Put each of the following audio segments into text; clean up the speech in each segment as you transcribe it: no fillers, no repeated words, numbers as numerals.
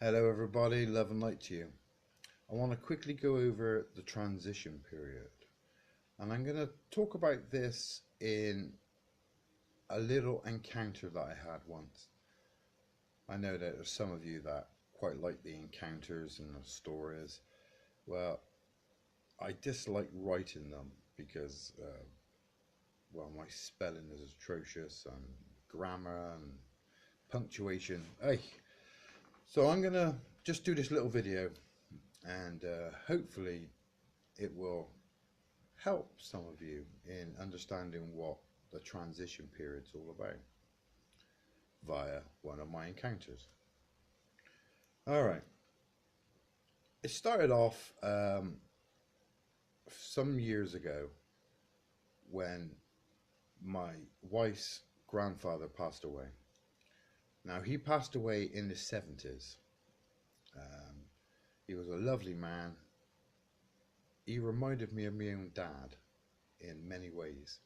Hello everybody, love and light to you. I want to quickly go over the transition period, and I'm going to talk about this in a little encounter that I had once. I know that there's some of you that quite like the encounters and the stories. Well, I dislike writing them because, my spelling is atrocious and grammar and punctuation. Hey, so I'm going to just do this little video and hopefully it will help some of you in understanding what the transition period's all about via one of my encounters. All right, it started off some years ago when my wife's grandfather passed away. Now, he passed away in the 70s. He was a lovely man. He reminded me of my own dad in many ways.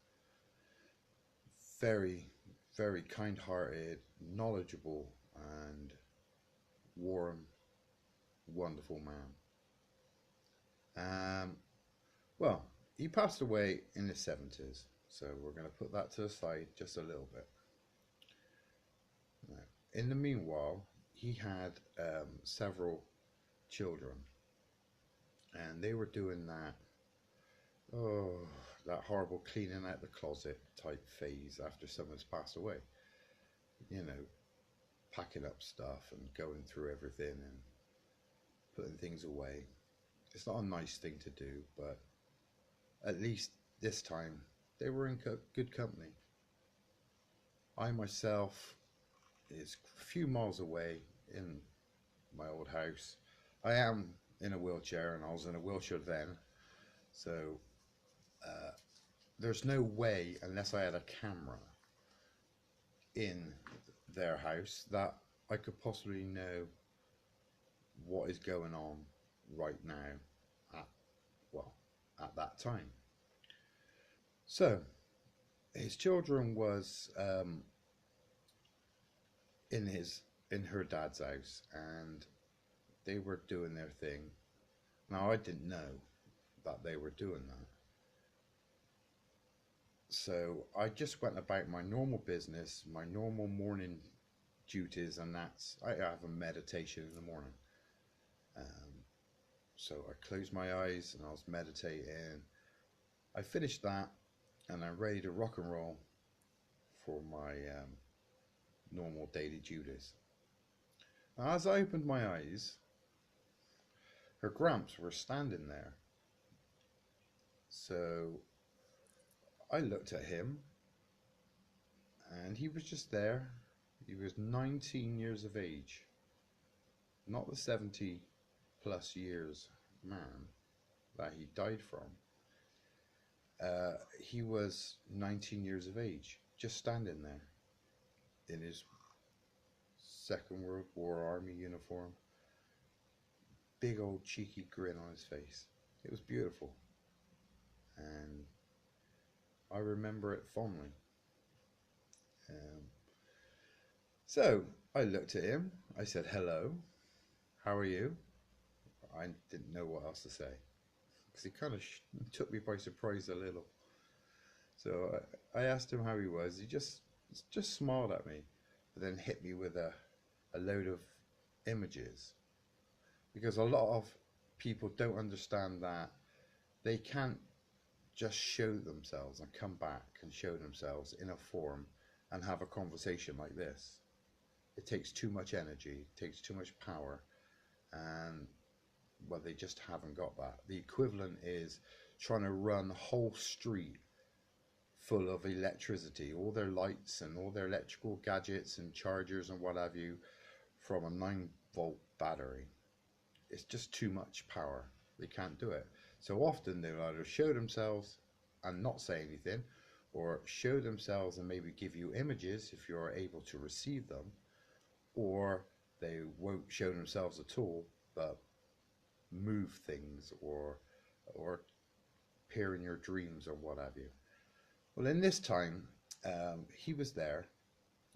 Very, very kind-hearted, knowledgeable, and warm, wonderful man. Well, he passed away in the 70s, so we're going to put that to the side just a little bit. Now, in the meanwhile, he had several children, and they were doing that horrible cleaning out the closet type phase after someone's passed away. You know, packing up stuff and going through everything and putting things away. It's not a nice thing to do, but at least this time they were in good company. I myself is a few miles away in my old house. I am in a wheelchair, and I was in a wheelchair then, so there's no way, unless I had a camera in their house, that I could possibly know what is going on right now at that time. So his children was in her dad's house, and they were doing their thing. Now, I didn't know that they were doing that, so I just went about my normal business, my normal morning duties, and I have a meditation in the morning. So I closed my eyes and I was meditating. I finished that and I'm ready to rock and roll for my normal daily duties. Now, as I opened my eyes, her gramps were standing there. So I looked at him, and he was just there. He was 19 years of age, not the 70 plus years man that he died from. He was 19 years of age, just standing there in his Second World War Army uniform, big old cheeky grin on his face. It was beautiful, and I remember it fondly. So I looked at him. I said, "Hello, how are you?" I didn't know what else to say because he kind of took me by surprise a little. So I asked him how he was. He just smiled at me, but then hit me with a load of images, because a lot of people don't understand that they can't just show themselves and come back and show themselves in a forum and have a conversation like this. It takes too much energy, it takes too much power, and well, they just haven't got that. The equivalent is trying to run the whole street full of electricity, all their lights and all their electrical gadgets and chargers and what have you, from a 9-volt battery. It's just too much power. They can't do it. So often they'll either show themselves and not say anything, or show themselves and maybe give you images if you're able to receive them, or they won't show themselves at all but move things or appear in your dreams or what have you. Well, in this time, he was there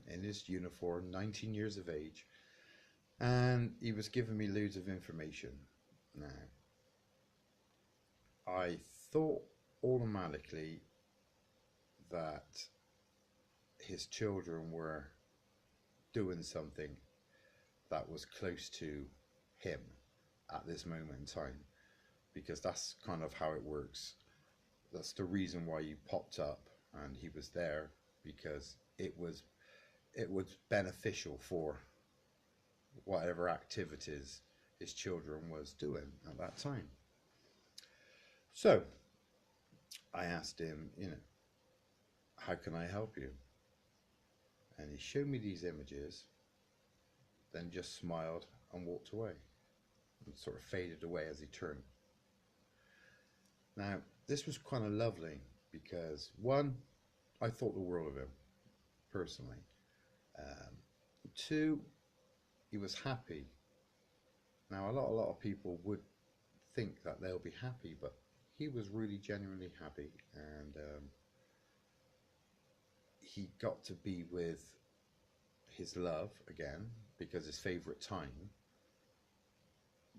in his uniform, 19 years of age, And he was giving me loads of information. Now, I thought automatically that his children were doing something that was close to him at this moment in time, because that's kind of how it works. That's the reason why he popped up and he was there, because it was beneficial for whatever activities his children was doing at that time. So I asked him, how can I help you? And he showed me these images, then just smiled and walked away and sort of faded away as he turned. Now, this was kind of lovely because, one, I thought the world of him personally. Um, Two, he was happy. Now, a lot of people would think that they'll be happy, but he was really genuinely happy, and he got to be with his love again, because his favorite time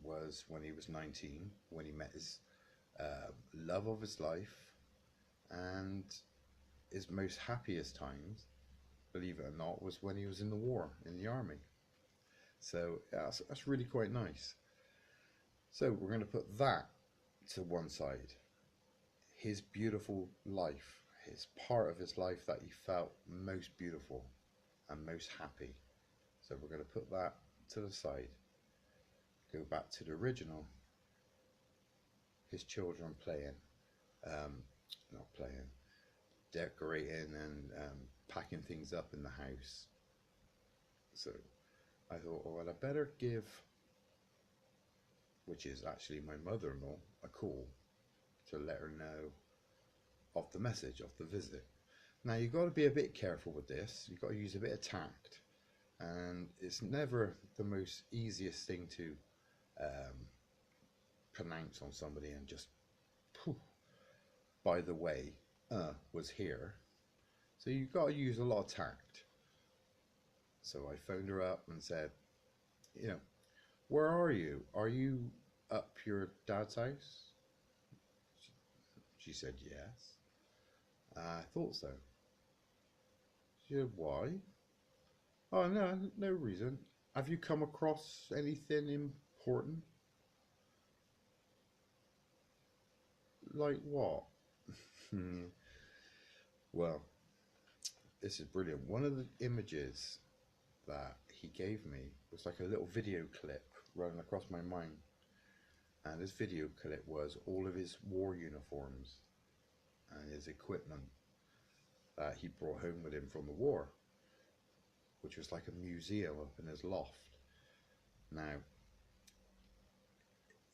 was when he was 19, when he met his love of his life, and his most happiest times, believe it or not, was when he was in the war, in the army. So yeah, that's really quite nice. So we're going to put that to one side. His beautiful life, his part of his life that he felt most beautiful and most happy. So we're going to put that to the side. Go back to the original. His children playing, not playing, decorating and packing things up in the house. So I thought, oh, well, I better give, which is actually my mother-in-law, a call to let her know of the message, of the visit. Now, you've got to be a bit careful with this. You've got to use a bit of tact. And it's never the most easiest thing to pronounce on somebody and just, poof, by the way, was here. So you've got to use a lot of tact. So I phoned her up and said, where are you? Are you up your dad's house? She said, yes. I thought so. She said, why? Oh, no, no reason. Have you come across anything important? Like what? Well, this is brilliant. One of the images that he gave me was like a little video clip running across my mind. And this video clip was all of his war uniforms and his equipment that he brought home with him from the war, which was like a museum up in his loft. Now,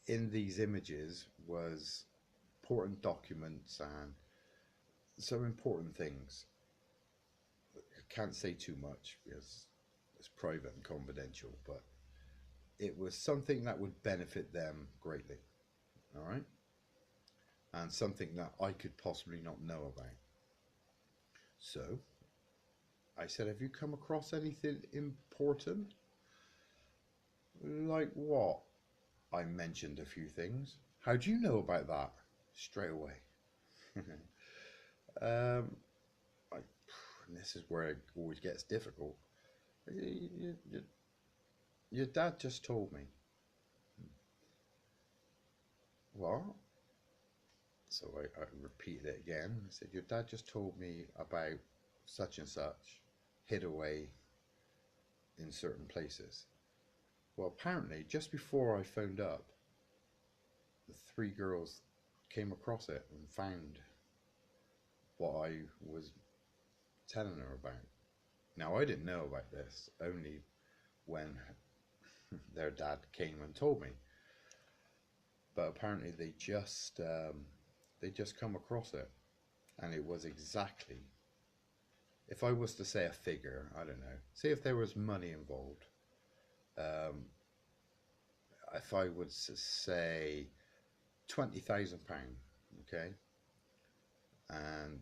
in these images was important documents and some important things. I can't say too much because it's private and confidential, but it was something that would benefit them greatly, all right? And something that I could possibly not know about. So I said, have you come across anything important? Like what? I mentioned a few things. How do you know about that? Straight away. um, I, this is where it always gets difficult. Your dad just told me. What? So I repeated it again. I said, your dad just told me about such and such hid away in certain places. Well, apparently, just before I phoned up, the three girls came across it and found what I was telling her about. Now, I didn't know about this, only when their dad came and told me. But apparently they just come across it, and it was exactly, if I was to say a figure, I don't know, say if there was money involved, if I would say £20,000, okay, and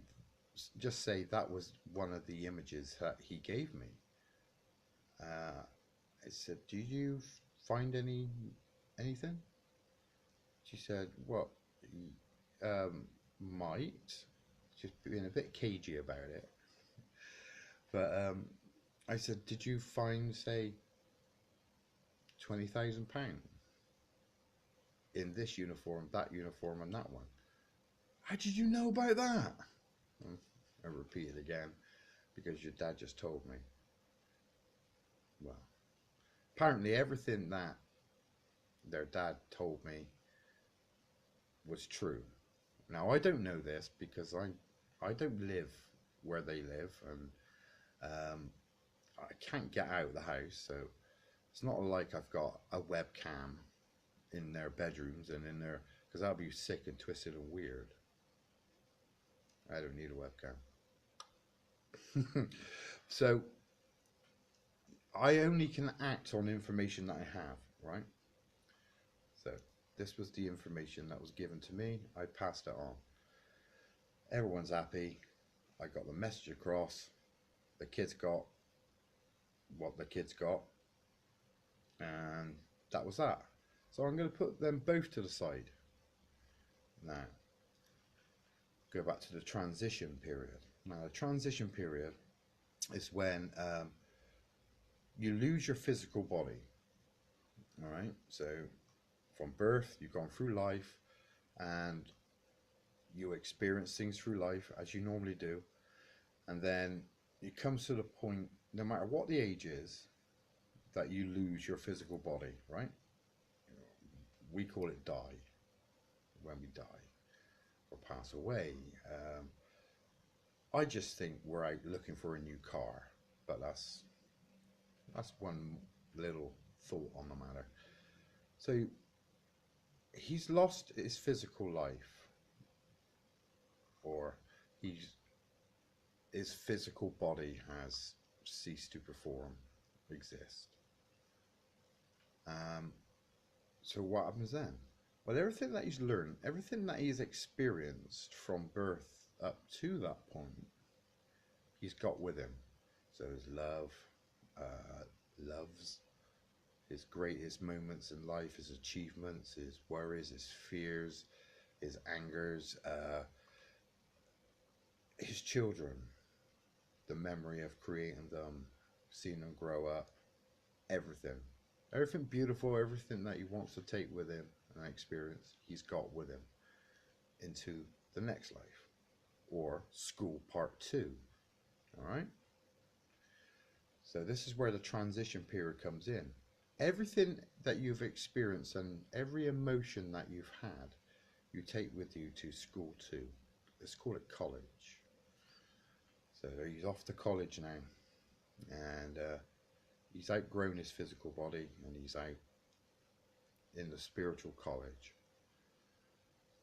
just say that was one of the images that he gave me, I said, "Do you find anything?" She said, "What? Might." She's being a bit cagey about it. But I said, "Did you find, say, £20,000 in this uniform, that uniform, and that one?" "How did you know about that?" I repeated again, "Because your dad just told me." Well, apparently everything that their dad told me was true. Now I don't know this because I don't live where they live, and I can't get out of the house, so it's not like I've got a webcam in their bedrooms and in their, because that'll be sick and twisted and weird. I don't need a webcam. So I only can act on information that I have, right? So this was the information that was given to me. I passed it on. Everyone's happy. I got the message across. The kids got what the kids got, and that was that. So I'm going to put them both to the side. Now, go back to the transition period. Now, the transition period is when you lose your physical body. All right. So from birth, you've gone through life, and you experience things through life as you normally do, and then it comes to the point, no matter what the age is, that you lose your physical body. Right. We call it die when we die or pass away. I just think we're out looking for a new car, but that's one little thought on the matter. So he's lost his physical life, or his physical body has ceased to perform, exist. Um, so what happens then? Well, everything that he's learned, everything that he's experienced from birth up to that point, he's got with him. So his loves, his greatest moments in life, his achievements, his worries, his fears, his angers, his children, the memory of creating them, seeing them grow up, everything. Everything beautiful, everything that he wants to take with him and experience, he's got with him into the next life, or school part two. All right? So this is where the transition period comes in. Everything that you've experienced and every emotion that you've had, you take with you to school two. Let's call it college. So he's off to college now, and he's outgrown his physical body, and he's out in the spiritual college,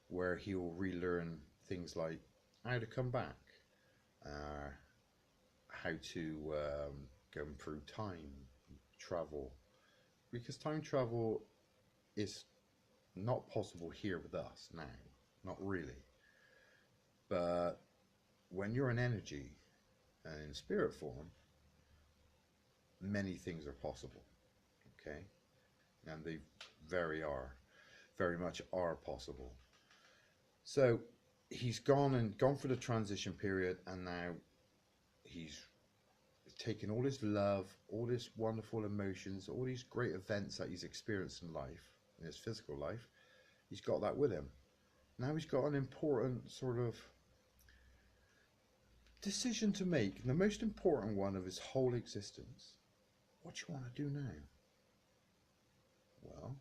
where he will relearn things like how to come back, uh, how to go through time travel, because time travel is not possible here with us now, not really. But when you're in energy and in spirit form, many things are possible. Okay, and they very much are possible. So he's gone for the transition period, and now he's taken all his love, all his wonderful emotions, all these great events that he's experienced in life, in his physical life. He's got that with him. Now he's got an important sort of decision to make, the most important one of his whole existence. What do you want to do now? Well,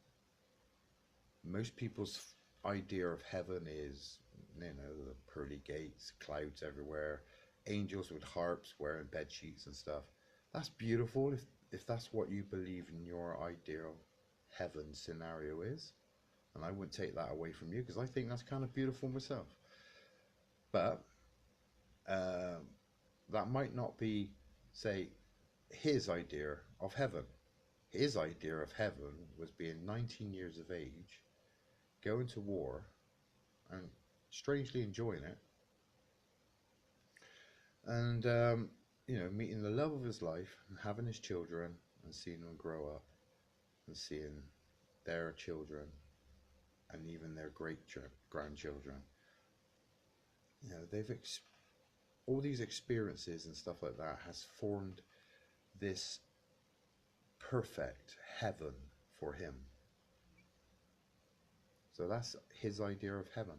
most people's idea of heaven is, the pearly gates, clouds everywhere, angels with harps wearing bed sheets and stuff. That's beautiful if that's what you believe in your ideal heaven scenario is. And I wouldn't take that away from you, because I think that's kind of beautiful myself. But that might not be, say, his idea of heaven. His idea of heaven was being 19 years of age, going to war, and strangely enjoying it, and meeting the love of his life and having his children and seeing them grow up and seeing their children and even their great grandchildren. You know, all these experiences and stuff like that has formed this perfect heaven for him. So that's his idea of heaven.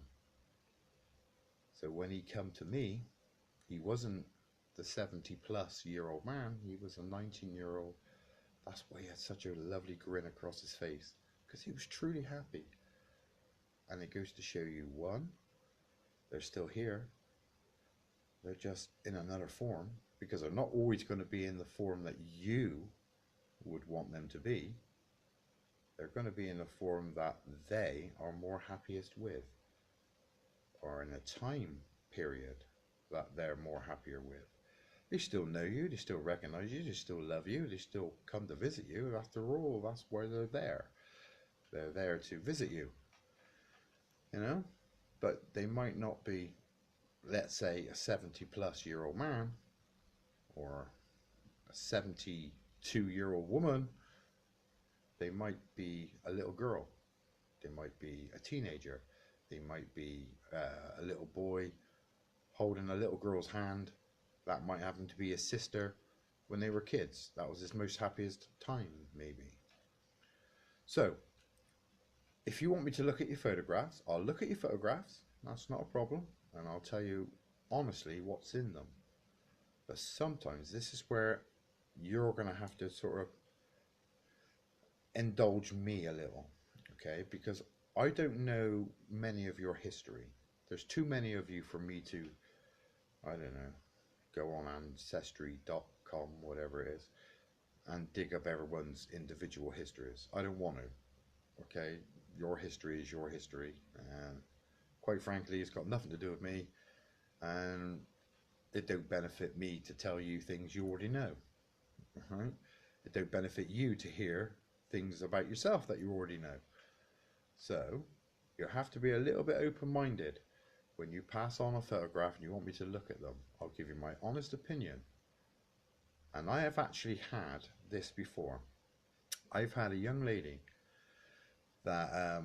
So when he come to me, he wasn't the 70-plus-year-old man. He was a 19-year-old. That's why he had such a lovely grin across his face, because he was truly happy. And it goes to show you, one, they're still here. They're just in another form, because they're not always going to be in the form that you would want them to be. They're going to be in the form that they are more happiest with, or in a time period that they're more happier with. They still know you, they still recognize you, they still love you, they still come to visit you. After all, that's why they're there. They're there to visit you, you know? But they might not be, let's say, a 70-plus-year-old man or a 72-year-old woman. They might be a little girl. They might be a teenager. They might be a little boy holding a little girl's hand. That might happen to be his sister when they were kids. That was his most happiest time, maybe. So, if you want me to look at your photographs, I'll look at your photographs. That's not a problem. And I'll tell you honestly what's in them. But sometimes this is where you're going to have to sort of indulge me a little, okay? Because I don't know many of your history. There's too many of you for me to, I don't know, go on ancestry.com, whatever it is, and dig up everyone's individual histories. I don't want to, okay? Your history is your history, and quite frankly, it's got nothing to do with me, and it don't benefit me to tell you things you already know, right? It don't benefit you to hear things about yourself that you already know. So you have to be a little bit open-minded when you pass on a photograph and you want me to look at them. I'll give you my honest opinion. And I have actually had this before. I've had a young lady that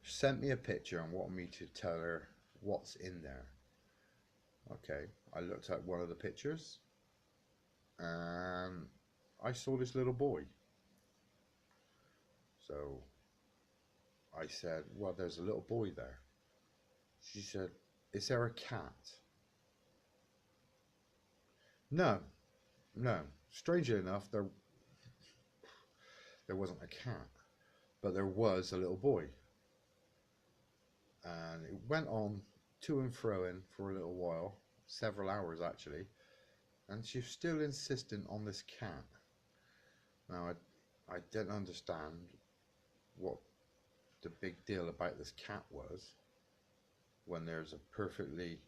sent me a picture and wanted me to tell her what's in there. Okay, I looked at one of the pictures and I saw this little boy. So I said, well, there's a little boy there. She said, is there a cat? No. Strangely enough, there wasn't a cat, but there was a little boy. And it went on to and fro for a little while, several hours actually, and she's still insistent on this cat. Now, I didn't understand what the big deal about this cat was when there's a perfectly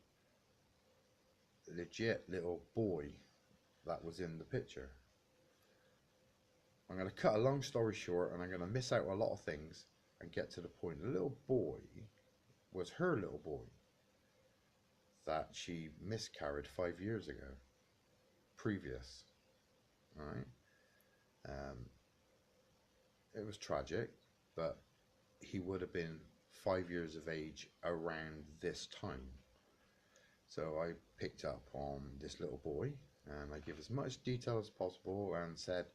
legit little boy that was in the picture. I'm going to cut a long story short, and I'm going to miss out a lot of things and get to the point. The little boy was her little boy that she miscarried 5 years ago, previous, all right? It was tragic, but he would have been 5 years of age around this time. So I picked up on this little boy, and I give as much detail as possible and said,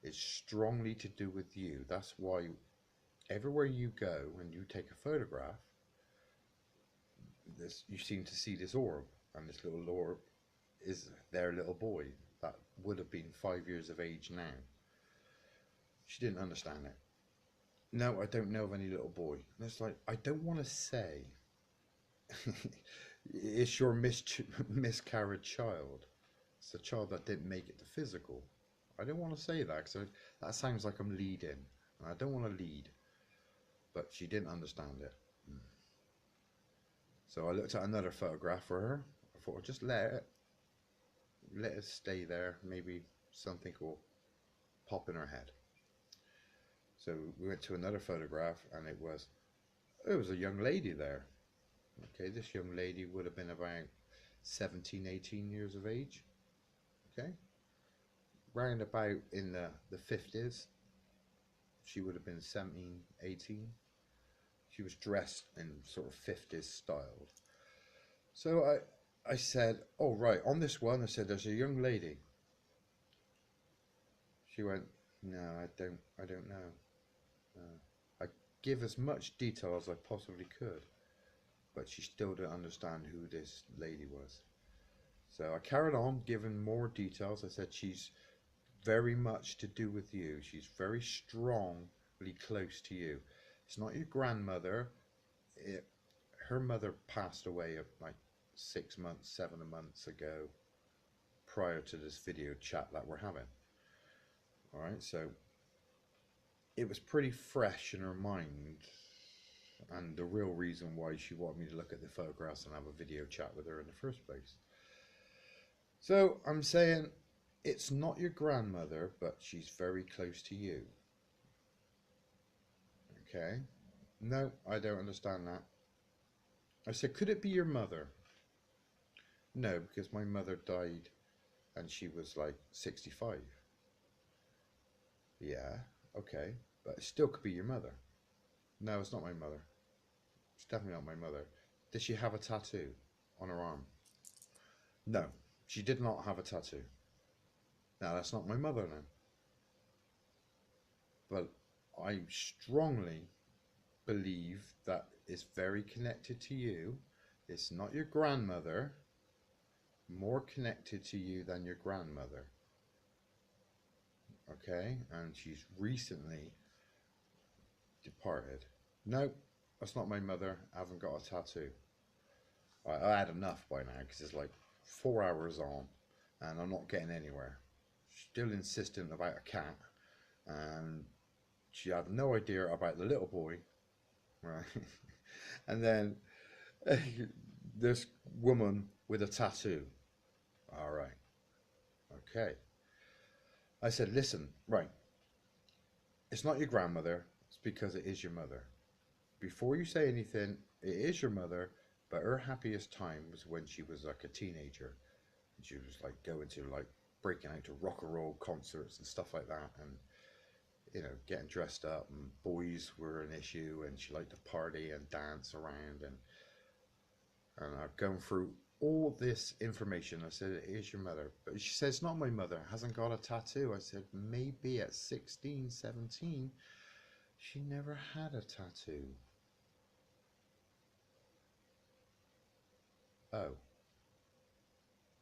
it's strongly to do with you. That's why everywhere you go and you take a photograph, you seem to see this orb, and this little orb is their little boy that would have been 5 years of age now. She didn't understand it. No, I don't know of any little boy. And it's like, I don't want to say it's your miscarried child. It's the child that didn't make it to physical. I don't want to say that, because that sounds like I'm leading, and I don't want to lead. But she didn't understand it. So I looked at another photograph for her. I thought, I'll just let it stay there. Maybe something will pop in her head. So we went to another photograph, and it was a young lady there. Okay, this young lady would have been about 17, 18 years of age. Okay, round about in the 50s. She would have been 17, 18. She was dressed in sort of 50s style. So I said, oh, right, on this one, I said, there's a young lady. She went, no, I don't know. I give as much detail as I possibly could, but she still didn't understand who this lady was. So I carried on giving more details. I said, she's very much to do with you. She's very strongly close to you. It's not your grandmother. It, her mother passed away like 6 months, 7 months ago, prior to this video chat that we're having. All right, so it was pretty fresh in her mind, and the real reason why she wanted me to look at the photographs and have a video chat with her in the first place. So I'm saying it's not your grandmother, but she's very close to you. Okay? No, I don't understand that. I said, could it be your mother? No, because my mother died and she was like 65. Yeah, okay, but it still could be your mother. No, it's not my mother. It's definitely not my mother. Did she have a tattoo on her arm? No, she did not have a tattoo. Now, that's not my mother then. But I strongly believe that it's very connected to you. It's not your grandmother, more connected to you than your grandmother. Okay, and she's recently departed. No, that's not my mother. I haven't got a tattoo. I had enough by now because it's like 4 hours on and I'm not getting anywhere. Still insistent about a cat, and she had no idea about the little boy, right? And then this woman with a tattoo. All right, okay. I said, listen, right, it's not your grandmother, it's because it is your mother. Before you say anything, it is your mother, but her happiest time was when she was like a teenager. And she was like going to like breaking out to rock and roll concerts and stuff like that, and getting dressed up, and boys were an issue, and she liked to party and dance around, and I've gone through all this information. I said, it is your mother. But she says, not my mother, hasn't got a tattoo. I said, maybe at 16, 17, she never had a tattoo. Oh,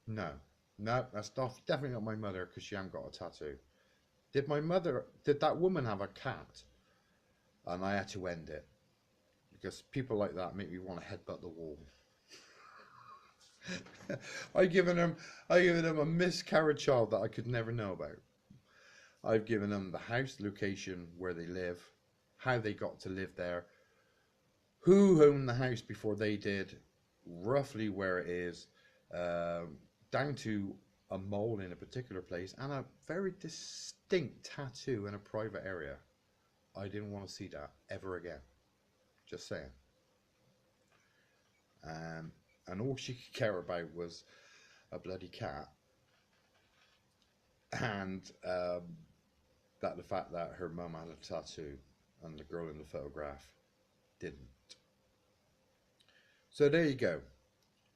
no. No, that's definitely not my mother because she hasn't got a tattoo. Did that woman have a cat? And I had to end it because people like that make me want to headbutt the wall. I given him a miscarried child that I could never know about. I've given them the house location where they live, how they got to live there, who owned the house before they did, roughly where it is, down to a mole in a particular place, and a very distinct tattoo in a private area. I didn't want to see that ever again. Just saying. And all she could care about was a bloody cat, and that the fact that her mum had a tattoo and the girl in the photograph didn't. So there you go.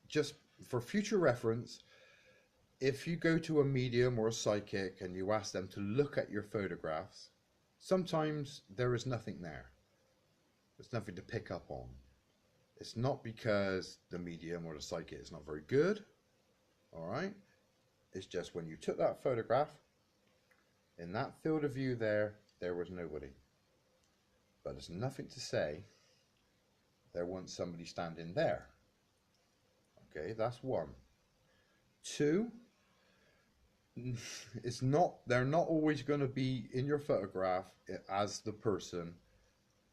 Just for future reference, if you go to a medium or a psychic and you ask them to look at your photographs, sometimes there is nothing there. There's nothing to pick up on. It's not because the medium or the psychic is not very good, all right? It's just when you took that photograph, in that field of view there was nobody. But there's nothing to say there wasn't somebody standing there. Okay, that's one. Two, they're not always going to be in your photograph as the person,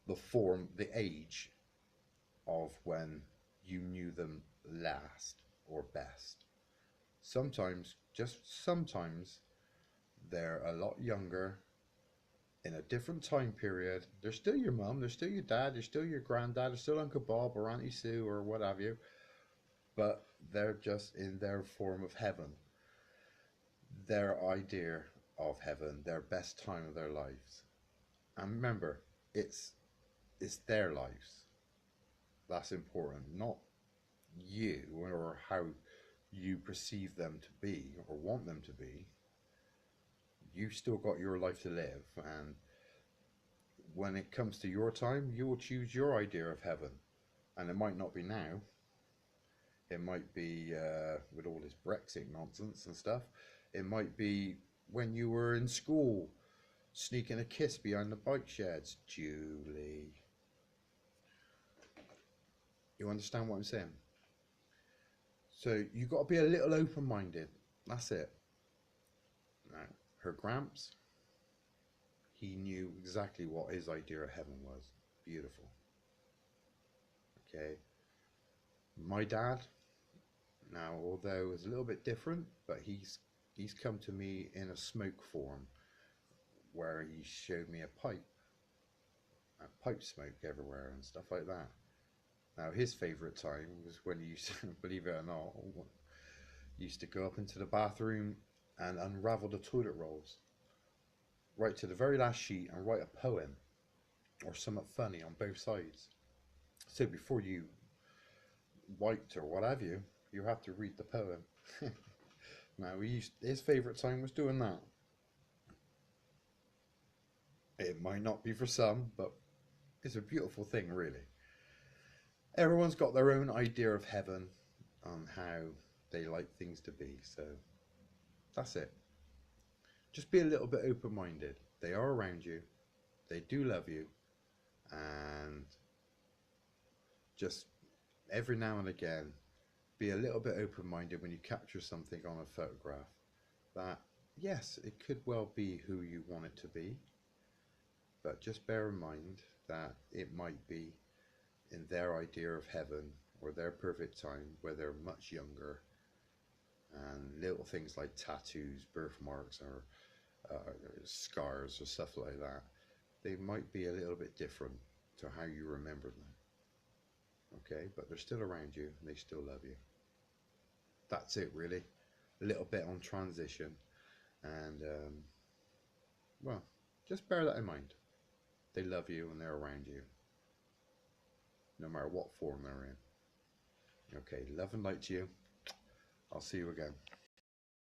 the form, the age of when you knew them last or best. Sometimes, just sometimes, they're a lot younger, in a different time period. They're still your mum, they're still your dad, they're still your granddad, they're still Uncle Bob or Auntie Sue or what have you, but they're just in their form of heaven. Their idea of heaven their best time of their lives. And remember, it's their lives. That's important, not you or how you perceive them to be or want them to be. You've still got your life to live, and when it comes to your time, you will choose your idea of heaven. And it might not be now. It might be with all this Brexit nonsense and stuff. It might be when you were in school, sneaking a kiss behind the bike sheds. Julie, you understand what I'm saying? So you got to be a little open-minded. That's it. Now, her Gramps, he knew exactly what his idea of heaven was. Beautiful. Okay. My dad, now, although it's a little bit different, but he's come to me in a smoke form, where he showed me a pipe smoke everywhere and stuff like that. Now, his favourite time was when he used to, believe it or not, he used to go up into the bathroom and unravel the toilet rolls right to the very last sheet and write a poem or something funny on both sides. So before you wiped or what have you, you have to read the poem. Now, his favourite time was doing that. It might not be for some, but it's a beautiful thing, really. Everyone's got their own idea of heaven on how they like things to be, so that's it. Just be a little bit open-minded. They are around you, they do love you, and just every now and again, be a little bit open-minded when you capture something on a photograph that, yes, it could well be who you want it to be, but just bear in mind that it might be in their idea of heaven or their perfect time where they're much younger, and little things like tattoos, birthmarks, or scars or stuff like that, they might be a little bit different to how you remember them. Okay, but they're still around you and they still love you. That's it, really. A little bit on transition, and well, just bear that in mind. They love you and they're around you, no matter what form they're in. Okay, love and light to you. I'll see you again.